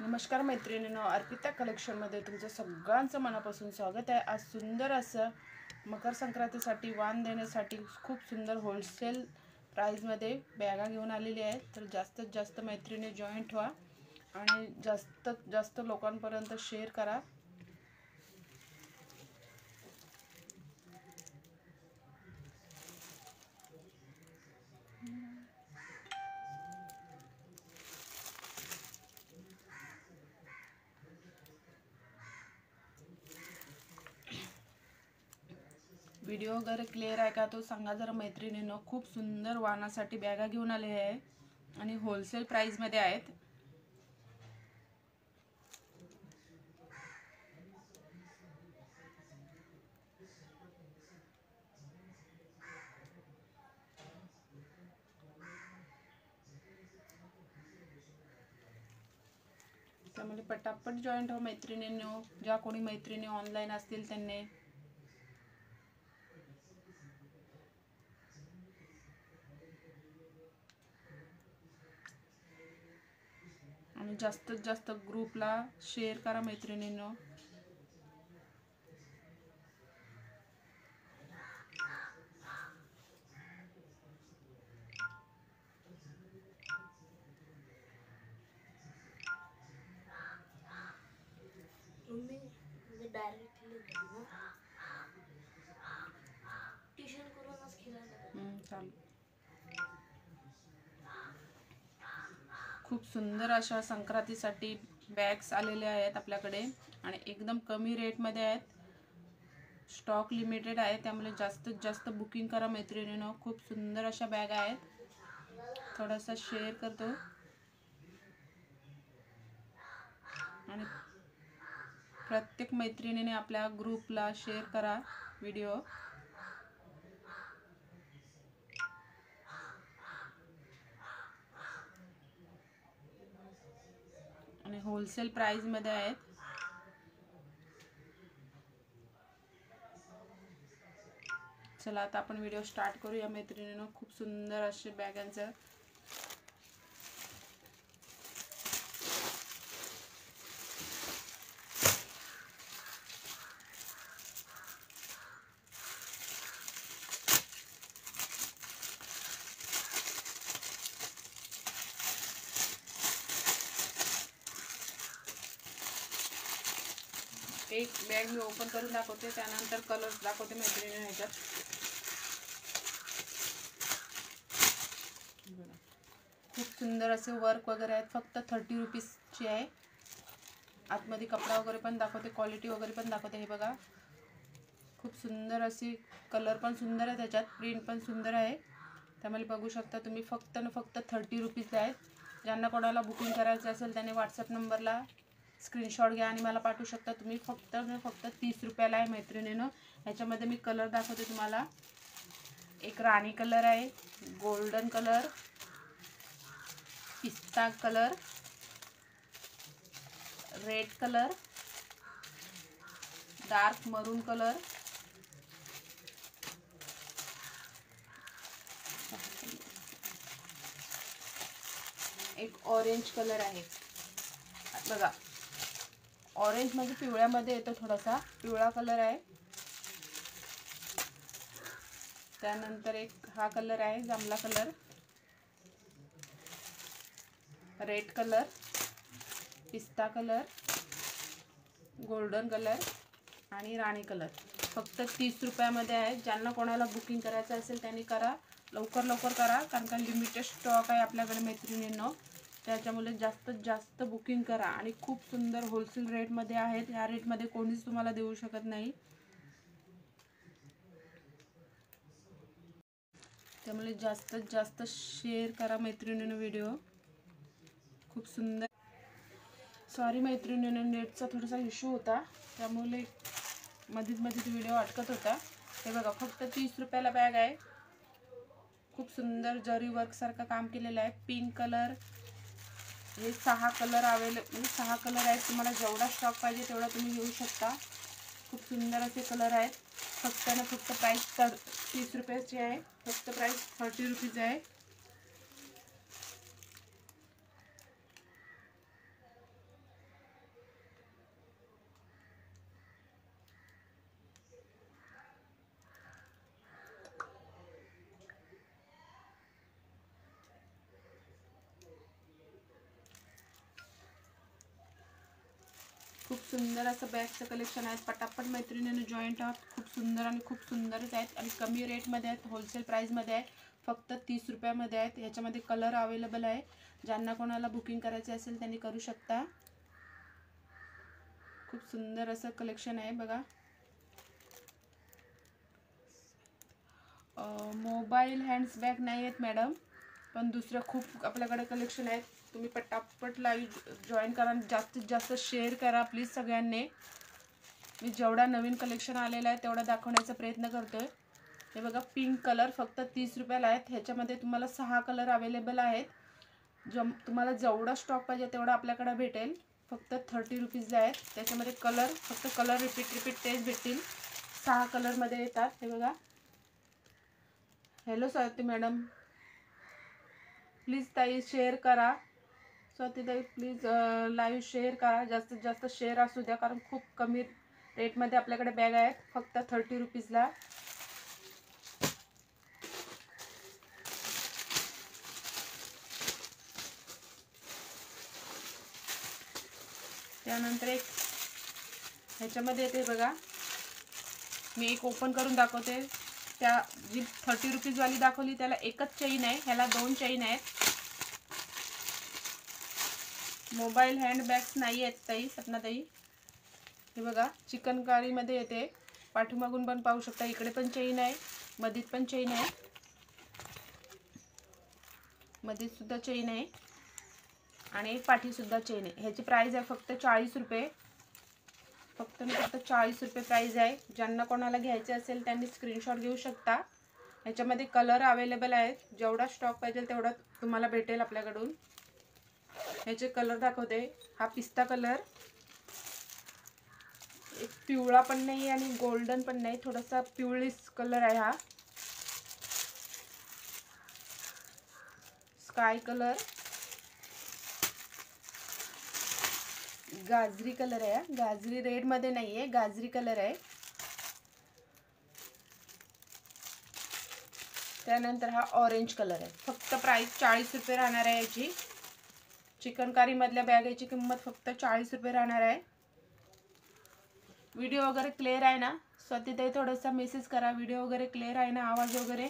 नमस्कार मैत्रिणींनो, अर्पिता कलेक्शनमध्ये तुमचं सगळ्यांचं मनापासून स्वागत आहे। आज सुंदर असं मकर संक्रांतीसाठी वाण देण्यासाठी खूप सुंदर होलसेल प्राइसमध्ये बॅगा घेऊन आलेली आहे। तर जास्तीत जास्त मैत्रिणी जॉईंट व्हा आणि जास्तीत जास्त लोकांपर्यंत शेअर करा। व्हिडिओ वगैरे क्लिअर आहे का तो सांगा जरा मैत्रिणींनो। खूप सुंदर वाणासाठी बॅगा घेऊन आले आहे आणि होलसेल प्राइसमध्ये आहेत। त्यामुळे पटापट जॉईंट हो मैत्रिणींनो। ज्या कोणी मैत्रिणी ऑनलाईन असतील त्यांनी आणि जास्तीत जास्त ग्रुपला शेअर करा मैत्रिणींनो। चालू खूप सुंदर अशा संक्रांतीसाठी बॅग्स आलेले आहेत आपल्याकडे आणि एकदम कमी रेटमध्ये आहेत। स्टॉक लिमिटेड आहे त्यामुळे जास्तीत जास्त बुकिंग करा मैत्रिणींनो। खूप सुंदर अशा बॅग आहेत। थोडासा शेअर करतो आणि प्रत्येक मैत्रिणीने आपल्या ग्रुपला शेअर करा व्हिडिओ। आणि होलसेल प्राइस मध्ये आहेत। चला आता आपण व्हिडिओ स्टार्ट करूया मैत्रिणींनो। खूप सुंदर असे बॅगांचं एक बॅग मी ओपन करून दाखवते, त्यानंतर कलर्स दाखवते मैत्रिणींनो। ह्याच्यात खूप सुंदर असे वर्क वगैरे आहेत। फक्त 30 रुपीजची आहे। आतमध्ये कपडा वगैरे पण दाखवते, क्वालिटी वगैरे पण दाखवते। हे बघा खूप सुंदर असे कलर पण सुंदर आहे, त्याच्यात प्रिंट पण सुंदर आहे। त्यामुळे बघू शकता तुम्ही फक्त 30 रुपीज आहेत। ज्यांना कोणाला बुकिंग करायचं असेल त्याने व्हॉट्सअप नंबरला स्क्रीनशॉट घ्या आणि मला पाठवू शकता तुम्ही। फक्त 30 रुपयाला आहे मैत्रिणींनो। ह्याच्यामध्ये मी कलर दाखवते तुम्हाला। एक राणी कलर आहे, गोल्डन कलर, पिस्ता कलर, रेड कलर, डार्क मरून कलर, एक ऑरेंज कलर आहे। बघा ऑरेंज मध्ये पिवळ्यामध्ये येतो, थोडासा पिवळा कलर आहे। त्यानंतर एक हा कलर आहे जांभळा कलर, रेड कलर, पिस्ता कलर, गोल्डन कलर आणि राणी कलर। फक्त 30 रुपयामध्ये आहे। ज्यांना कोणाला बुकिंग करायचं असेल त्यांनी करा, लवकर लवकर करा, कारण का लिमिटेड स्टॉक आहे आपल्याकडे मैत्रिणींनो। त्याच्यामुळे जास्तीत जास्त बुकिंग करा आणि खूप सुंदर होलसेल रेटमध्ये आहेत। या रेटमध्ये कोणीच तुम्हाला देऊ शकत नाही, त्यामुळे जास्तीत जास्त शेअर करा मैत्रिणींनो व्हिडिओ। खूप सुंदर सॉरी मैत्रिणींनो, नेटचा थोडासा इश्यू होता त्यामुळे मध्येच व्हिडिओ अटकत होता। हे बघा फक्त 30 रुपयाला बॅग आहे। खूप सुंदर जरी वर्क सारखं काम केलेलं आहे। पिंक कलर, हे 6 कलर अवेलेबल 6 कलर आहेत। तुम्हाला जेवढा स्टॉक पाहिजे तेवढा तुम्ही घेऊ शकता। खूप सुंदर असे कलर आहेत। फक्त प्राइस 30 रुपयाची आहे। फक्त प्राइस 30 रुपीज आहे। खूप सुंदर असं बॅगचं कलेक्शन आहे. पटापट मैत्रिणींनो जॉईंट आहात. खूप सुंदर आणि खूप सुंदरच आहेत आणि कमी रेटमध्ये आहेत. होलसेल प्राईजमध्ये आहे. फक्त 30 रुपयामध्ये आहेत. ह्याच्यामध्ये कलर अवेलेबल आहे. ज्यांना कोणाला बुकिंग करायचे असेल त्यांनी करू शकता. खूप सुंदर असं कलेक्शन आहे बघा. मोबाईल हँड्स बॅग नाही आहेत मॅडम, पण दुसरं खूप आपल्याकडे कलेक्शन आहेत. तुम्ही पटापट लाईव्ह जॉईन करा, जास्तीत जास्त शेअर करा प्लीज सगळ्यांनी. मी जेवढा नवीन कलेक्शन आलेला आहे तेवढा दाखवण्याचा प्रयत्न करतोय. हे बघा पिंक कलर फक्त 30 रुपयाला आहेत. ह्याच्यामध्ये तुम्हाला 6 कलर अवेलेबल आहेत. तुम्हाला जेवढा स्टॉक पाहिजे तेवढा आपल्याकडे भेटेल. फक्त 30 रुपीजला आहेत. त्याच्यामध्ये कलर फक्त कलर रिपीट तेच भेटतील. 6 कलरमध्ये येतात. हे बघा. हॅलो स्वाती मॅडम, प्लीज ताई शेअर करा. स्वाती ताई प्लीज लाईव्ह शेअर करा. जास्तीत जास्त शेअर असू द्या, कारण खूप कमी रेटमध्ये आपल्याकडे बॅग आहेत. फक्त 30 रुपीजला. त्यानंतर एक ह्याच्यामध्ये येते बघा. मी एक ओपन करून दाखवते. त्या जी 30 रुपीजवाली दाखवली त्याला एकच चेन आहे, ह्याला 2 चेन आहेत. मोबाईल हँड बॅग्स नाही आहेत ताई, सपनाताई. हे बघा चिकनकारीमध्ये येते. पाठीमागून पण पाहू शकता. इकडे पण चेन आहे, मधीत पण चेन आहे, मधीत सुद्धा चेन आहे आणि पाठी सुद्धा चेन आहे. ह्याची प्राइस आहे फक्त 40 रुपये. फक्त 40 रुपये प्राइस आहे. ज्यांना कोणाला घ्यायचे असेल त्यांनी स्क्रीनशॉट घेऊ शकता. ह्याच्यामध्ये कलर अवेलेबल आहेत. जेवढा स्टॉक पाहिजे तेवढा तुम्हाला भेटेल आपल्याकडून. ह्याचे कलर दाखवते. हा पिस्ता कलर, एक पिवळा पण नाही आणि गोल्डन पण नाही, थोडासा पिवळीस कलर आहे. हा स्काय कलर, गाजरी कलर आहे. गाजरी रेड मध्ये नाहीये, गाजरी कलर आहे. त्यानंतर हा ऑरेंज कलर आहे. फक्त प्राइस 40 रुपये राहणार आहे. याची चिकनकारी मधल्या बॅगेची किंमत फक्त 40 रुपये राहणार आहे. व्हिडिओ वगैरे क्लिअर आहे ना स्वातीताई? थोडासा मेसेज करा. व्हिडिओ वगैरे क्लिअर आहे ना, आवाज वगैरे?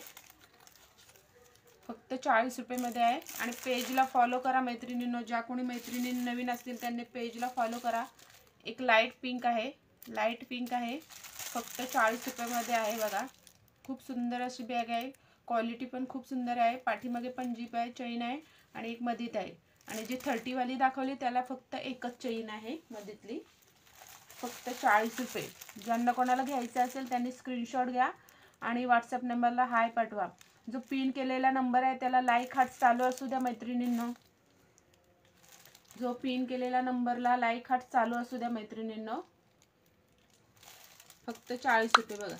फक्त 40 रुपये आहे. आणि पेजला फॉलो करा मैत्रिणींनो. ज्या कोणी मैत्रिणी नवीन असतील त्यांनी पेजला फॉलो करा. एक लाईट पिंक आहे, लाईट पिंक आहे. फक्त 40 रुपयामध्ये आहे बघा. खूप सुंदर अशी बॅग आहे. क्वालिटी पण खूप सुंदर आहे. पाठीमागे पण जीप आहे, चेन आहे आणि एक मधीत आहे. आणि जी 30 वाली दाखवली त्याला फक्त एकच चेन आहे मधीतली. फक्त 40 रुपये. ज्यांना कोणाला घ्यायचं असेल त्यांनी स्क्रीनशॉट घ्या आणि व्हॉट्सअप नंबरला हाय पाठवा. जो पिन केलेला नंबर आहे त्याला लाईक हार्ट चालू असू द्या मैत्रिणींनो. जो पिन केलेला नंबरला लाईक हार्ट चालू असू द्या मैत्रिणींनो. फक्त 40 रुपये बघा.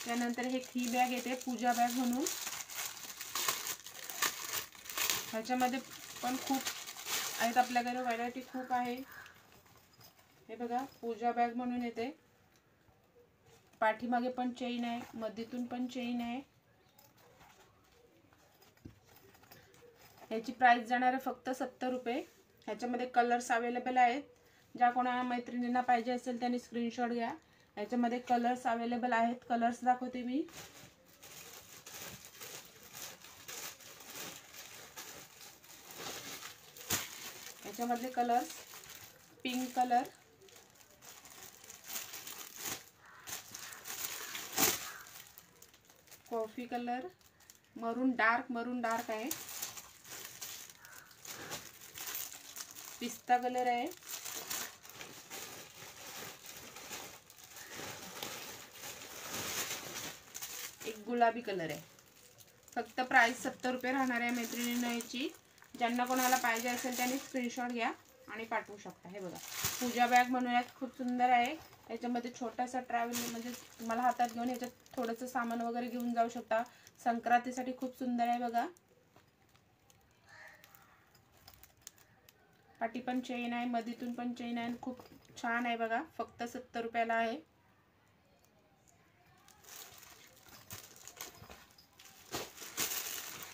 त्यानंतर ही बॅग येते पूजा बॅग म्हणून. ह्याच्यामध्ये पण खूप आहेत आपल्याकडे, व्हरायटी खूप आहे. हे बघा पूजा बॅग म्हणून येते. पाठीमागे पण चेन आहे, मधीतून पण चेन आहे. ह्याची प्राइस जाणार आहे फक्त 70 रुपये. ह्याच्यामध्ये कलर्स अवेलेबल आहेत. ज्या कोणा मैत्रिणींना पाहिजे असेल त्यांनी स्क्रीनशॉट घ्या. ह्याच्यामध्ये कलर्स अवेलेबल आहेत. कलर्स दाखवते मी. ह्याच्यामधले colours pink colour, coffee colour, maroon dark आहे, पिस्ता कलर आहे, एक गुलाबी कलर आहे. फक्त प्राइस 70 रुपये राहणार आहे मैत्रिणींनो याची. ज्यांना कोणाला पाहिजे असेल त्यांनी स्क्रीनशॉट घ्या आणि पाठवू शकता. हे बघा पूजा बॅग म्हणूयात, खूप सुंदर आहे. याच्यामध्ये छोटासा ट्रॅव्हल म्हणजे तुम्हाला हातात घेऊन याच्यात थोडंसं सामान वगैरे घेऊन जाऊ शकता. संक्रांतीसाठी खूप सुंदर आहे बघा. पाठी पण चेन आहे, मधीतून पण चेन आहे. खूप छान आहे बघा. फक्त 70 रुपयाला आहे.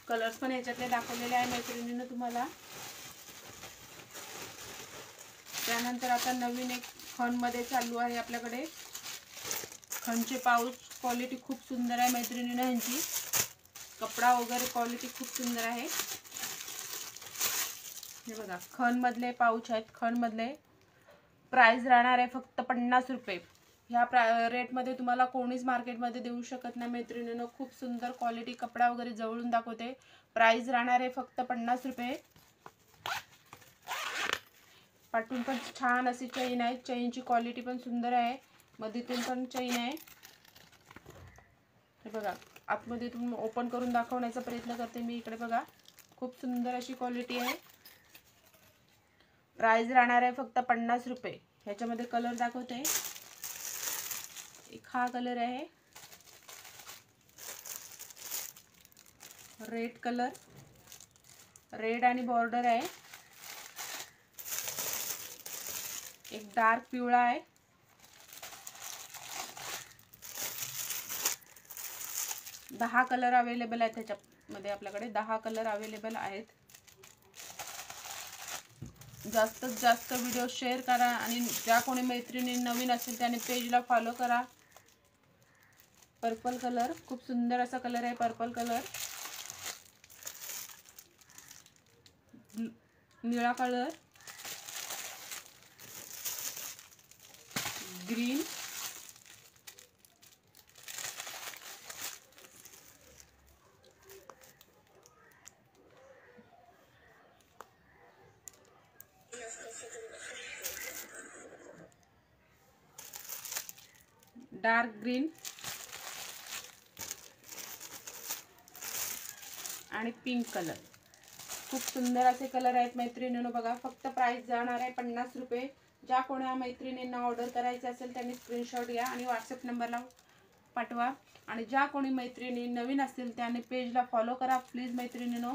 कलर्स पण याच्यातले दाखवलेले आहे मैत्रिणींनो तुम्हाला. त्यानंतर आता नवीन एक खणमध्ये चालू आहे आपल्याकडे. खणचे पाऊच क्वालिटी खूप सुंदर आहे मैत्रिणींनो ह्यांची. कपडा वगैरे क्वालिटी खूप सुंदर आहे. हे बघा खणमधले पाऊच आहेत. खणमधले प्राइस राहणार आहे फक्त 50 रुपये. ह्या रेटमध्ये तुम्हाला कोणीच मार्केटमध्ये देऊ शकत नाही मैत्रिणींनो. खूप सुंदर क्वालिटी, कपडा वगैरे जवळून दाखवते. प्राइस राहणार आहे फक्त 50 रुपये. पाठून पण छान अशी चेन आहे. चेनची क्वालिटी पण सुंदर आहे. मधीतून पण चेन आहे. हे बघा आतमध्ये तुम्ही ओपन करून दाखवण्याचा प्रयत्न करते मी. इकडे बघा खूप सुंदर अशी क्वालिटी आहे. प्राइस राहणार आहे फक्त 50 रुपये. ह्याच्यामध्ये कलर दाखवते. एक हा कलर आहे, रेड कलर, रेड आणि बॉर्डर आहे. एक डार्क पिवळा आहे. दहा कलर अवेलेबल आहेत त्याच्यामध्ये. आपल्याकडे 10 कलर अवेलेबल आहेत. जास्तीत जास्त व्हिडिओ शेअर करा आणि ज्या कोणी मैत्रिणी नवीन असेल त्याने पेजला फॉलो करा. पर्पल कलर खूप सुंदर असा कलर आहे. पर्पल कलर, निळा कलर, ग्रीन, डार्क ग्रीन आणि पिंक कलर. खूप सुंदर असे कलर आहेत मैत्रिणींनो. बघा फक्त प्राइस जाणार आहे 50 रुपये. ज्या कोणा मैत्रिणींना ऑर्डर करायचं असेल त्यांनी स्क्रीनशॉट घ्या आणि व्हॉट्सअप नंबरला पाठवा. आणि ज्या कोणी मैत्रिणी नवीन असतील त्याने पेजला फॉलो करा प्लीज मैत्रिणींनो.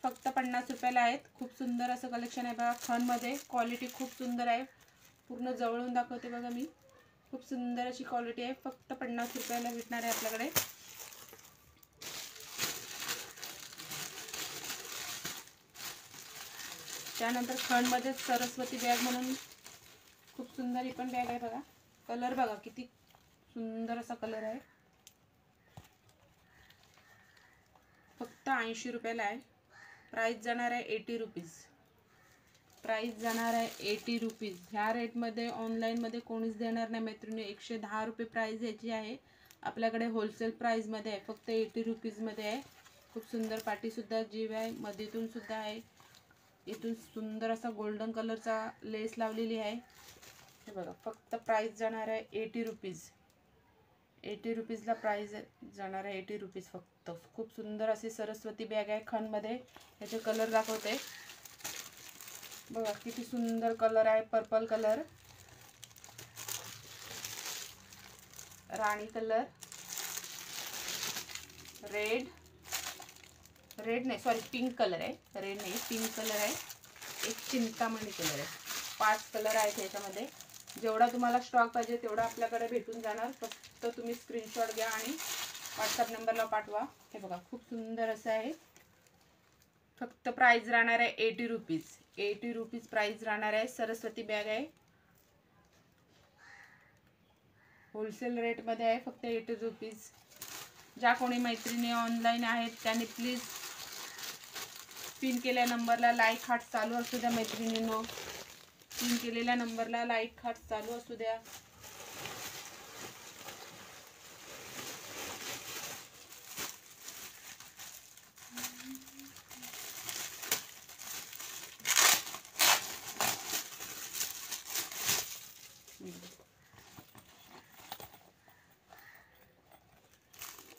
फक्त 50 रुपयाला आहेत. खूप सुंदर असं कलेक्शन आहे बघा. खणमध्ये क्वालिटी खूप सुंदर आहे. पूर्ण जवळून दाखवते बघा मी. खूप सुंदर अशी क्वालिटी आहे. फक्त 50 रुपयाला भेटणार आहे आपल्याकडे. त्यानंतर खणमध्ये सरस्वती बॅग म्हणून खूप सुंदर ही पण बॅग आहे बघा. कलर बघा किती सुंदर असा कलर आहे. फक्त 80 रुपयाला आहे. प्राइस जाणार आहे 80 रुपीज. प्राइस जाणार आहे 80 रुपीज. ह्या रेटमध्ये ऑनलाईनमध्ये कोणीच देणार नाही मैत्रिणी. 110 रुपये प्राइस याची आहे. आपल्याकडे होलसेल प्राइसमध्ये आहे. फक्त 80 रुपीजमध्ये आहे. खूप सुंदर पाटीसुद्धा जीव आहे. मधीतून सुद्धा आहे. इथून सुंदर असा गोल्डन कलरचा लेस लावलेली आहे. हे बघा फक्त प्राइस जाणार आहे 80 रुपीज. 80 रुपीजला प्राइस जाणार आहे. 80 रुपीज फक्त. खूप सुंदर अशी सरस्वती बॅग आहे खणमध्ये. याचे कलर दाखवते बघा किती सुंदर कलर आहे. पर्पल कलर, राणी कलर, रेड नाही सॉरी पिंक कलर आहे. रेड नाही पिंक कलर आहे. एक चिंतामणी कलर आहे. 5 कलर आहेत याच्यामध्ये. जेवढा तुम्हाला स्टॉक पाहिजे तेवढा आपल्याकडे भेटून जाणार. फक्त तुम्ही स्क्रीनशॉट घ्या आणि व्हॉट्सअप नंबरला पाठवा. हे बघा खूप सुंदर असं आहे. फक्त प्राइस राहणार आहे 80 रुपीज. 80 रुपीज प्राइस राहणार आहे. सरस्वती बॅग आहे. होलसेल रेटमध्ये आहे. फक्त 80 रुपीज. ज्या कोणी मैत्रिणी ऑनलाईन आहेत त्यांनी प्लीज पिन केलेल्या नंबरला लाईक हार्ट चालू असू द्या मैत्रिणींनो. पिन केलेल्या नंबरला लाईक हार्ट चालू असू द्या.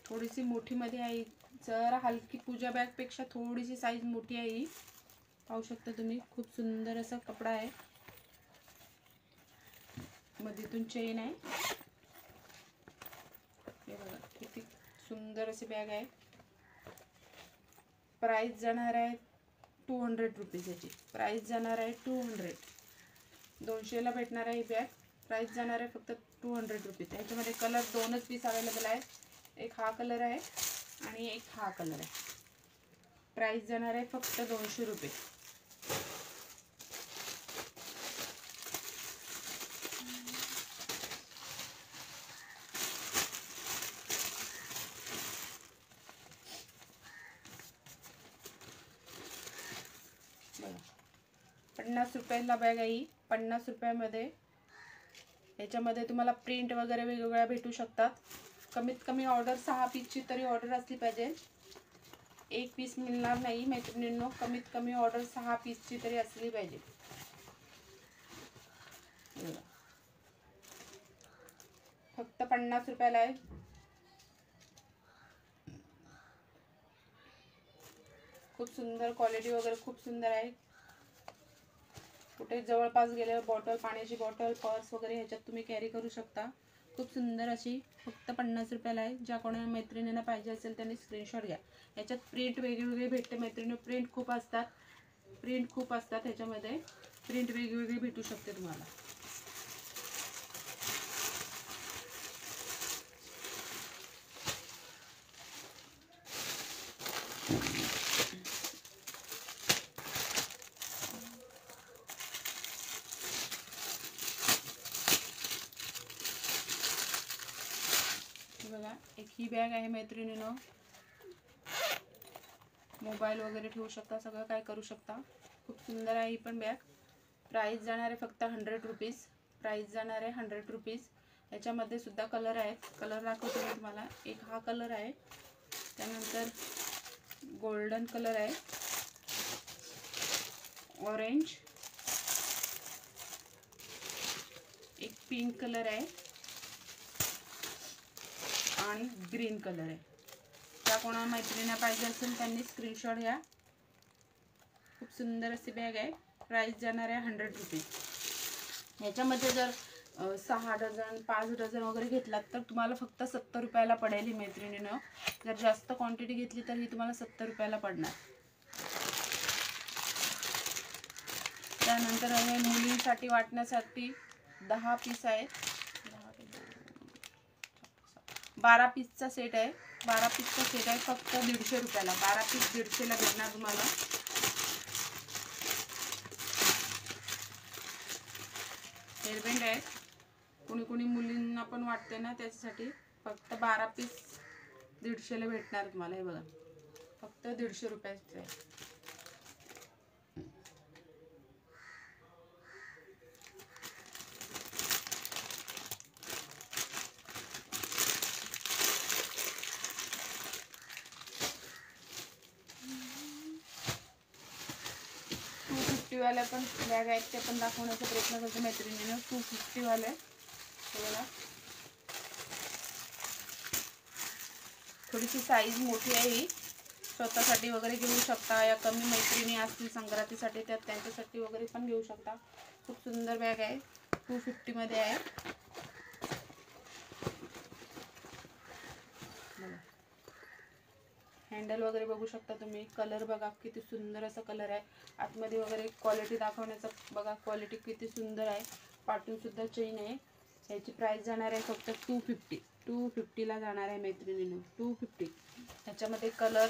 थोडीशी मोठीमध्ये आहे. जरा हलकी पूजा बॅग पेक्षा थोडीशी साईज मोठी आहे ही. पाहू शकता तुम्ही. खूप सुंदर असा कपडा आहे. मधीतून चेन आहे. हे बघा किती सुंदर अशी बॅग आहे. प्राइस जाणार आहे 200 रुपीज. याची प्राइस जाणार आहे 200. 200ला भेटणार आहे ही बॅग. प्राइस जाणार आहे फक्त 200 रुपीज. याच्यामध्ये कलर 2च पीस अवेलेबल आहेत. एक हा कलर आहे आणि एक हा कलर आहे. प्राइस जाणार आहे फक्त 200 रुपये. बघा 50 रुपयाला बॅग आहे. 50 रुपयामध्ये याच्यामध्ये तुम्हाला प्रिंट वगैरे वेगवेगळ्या भेटू शकतात. कमीत कमी ऑर्डर 6 पीसची तरी ऑर्डर असली पाहिजे. 1 पीस मिळणार नाही मैत्रिणींनो. कमीत कमी ऑर्डर 6 पीसची तरी असली पाहिजे. फक्त 50 रुपयाला आहे. खूप सुंदर क्वालिटी वगैरे खूप सुंदर आहे. कुठे जवळपास गेल्यावर बॉटल, पाण्याची बॉटल, पर्स वगैरे ह्याच्यात तुम्ही कॅरी करू शकता. खूप सुंदर अशी फक्त 50 रुपयाला आहे. ज्या कोणा मैत्रिणींना पाहिजे असेल त्यांनी स्क्रीनशॉट घ्या. याच्यात प्रिंट वेगवेगळे भेटते मैत्रिणी. प्रिंट खूप असतात ह्याच्यामध्ये. प्रिंट वेगवेगळी भेटू शकते तुम्हाला. बघा एक ही बॅग आहे मैत्रिणींनो. मोबाईल वगैरे ठेवू शकता, सगळं काय करू शकता. खूप सुंदर आहे ही पण बॅग. प्राइस जाणार आहे फक्त 100 रुपीज. प्राइस जाणार आहे 100 रुपीज. याच्यामध्ये सुद्धा कलर आहेत. कलर दाखवते मी तुम्हाला. एक हा कलर आहे, त्यानंतर गोल्डन कलर आहे, ऑरेंज, एक पिंक कलर आहे आणि ग्रीन कलर आहे. त्या कोणा मैत्रिणींना पाहिजे असेल त्यांनी स्क्रीनशॉट घ्या. खूप सुंदर अशी बॅग आहे. प्राइस जाणार आहे 100 रुपीज. ह्याच्यामध्ये जर 6 डझन 5 डझन वगैरे घेतलात तर तुम्हाला फक्त 70 रुपयाला पडेल ही मैत्रिणीनं. जर जास्त क्वांटिटी घेतली तर ही तुम्हाला 70 रुपयाला पडणार. त्यानंतर हे मुलींसाठी वाटण्यासाठी 10 पीस आहेत. 12 पीसचा सेट आहे. 12 पीसचा सेट आहे फक्त 150 रुपयाला. 12 पीस 150ला भेटणार तुम्हाला. हेअरबँड आहे. कोणी मुलींना पण वाटते ना, त्याच्यासाठी फक्त 12 पीस 150ला भेटणार तुम्हाला. हे बघा फक्त 150 रुपयाचे आहे. वाल्या पण बॅग आहेत, ते पण दाखवण्याचा प्रयत्न करते मैत्रिणीनं. 250 वाले बघा. थोडीशी साईज मोठी आहे ही. स्वतःसाठी वगैरे घेऊ शकता, या कमी मैत्रिणी असतील संक्रांतीसाठी त्यात त्यांच्यासाठी वगैरे पण घेऊ शकता. खूप सुंदर बॅग आहे. 250 मध्ये आहे. हँडल वगैरे बघू शकता तुम्ही. कलर बघा किती सुंदर असा कलर आहे. आतमध्ये वगैरे क्वालिटी दाखवण्याचा बघा. क्वालिटी किती सुंदर आहे. पाठून सुद्धा चेन आहे. याची प्राइस जाणार आहे फक्त 250. 250ला जाणार आहे मैत्रिणींनो. 250. ह्याच्यामध्ये कलर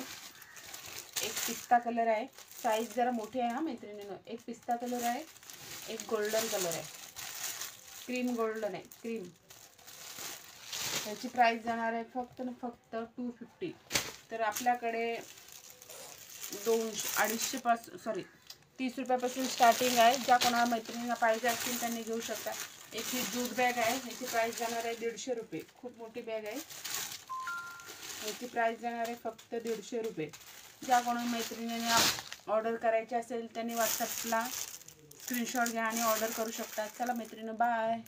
एक पिस्ता कलर आहे. साईज जरा मोठी आहे हा मैत्रिणींनो. एक पिस्ता कलर आहे, एक गोल्डन कलर आहे. क्रीम गोल्डन आहे, क्रीम. ह्याची प्राइस जाणार आहे फक्त 250. तर आपल्याकडे 200-250 पासून 30 रुपयापासून स्टार्टिंग आहे. ज्या कोणाला मैत्रिणींना पाहिजे असतील त्यांनी घेऊ शकता. एक ही जूट बॅग आहे. ह्याची प्राइस जाणार आहे 150 रुपये. खूप मोठी बॅग आहे. ह्याची प्राइस जाणार आहे फक्त 150 रुपये. ज्या कोणा मैत्रिणींना ऑर्डर करायची असेल त्यांनी व्हॉट्सअपला स्क्रीनशॉट घ्या आणि ऑर्डर करू शकता. चला मैत्रिणी, बाय.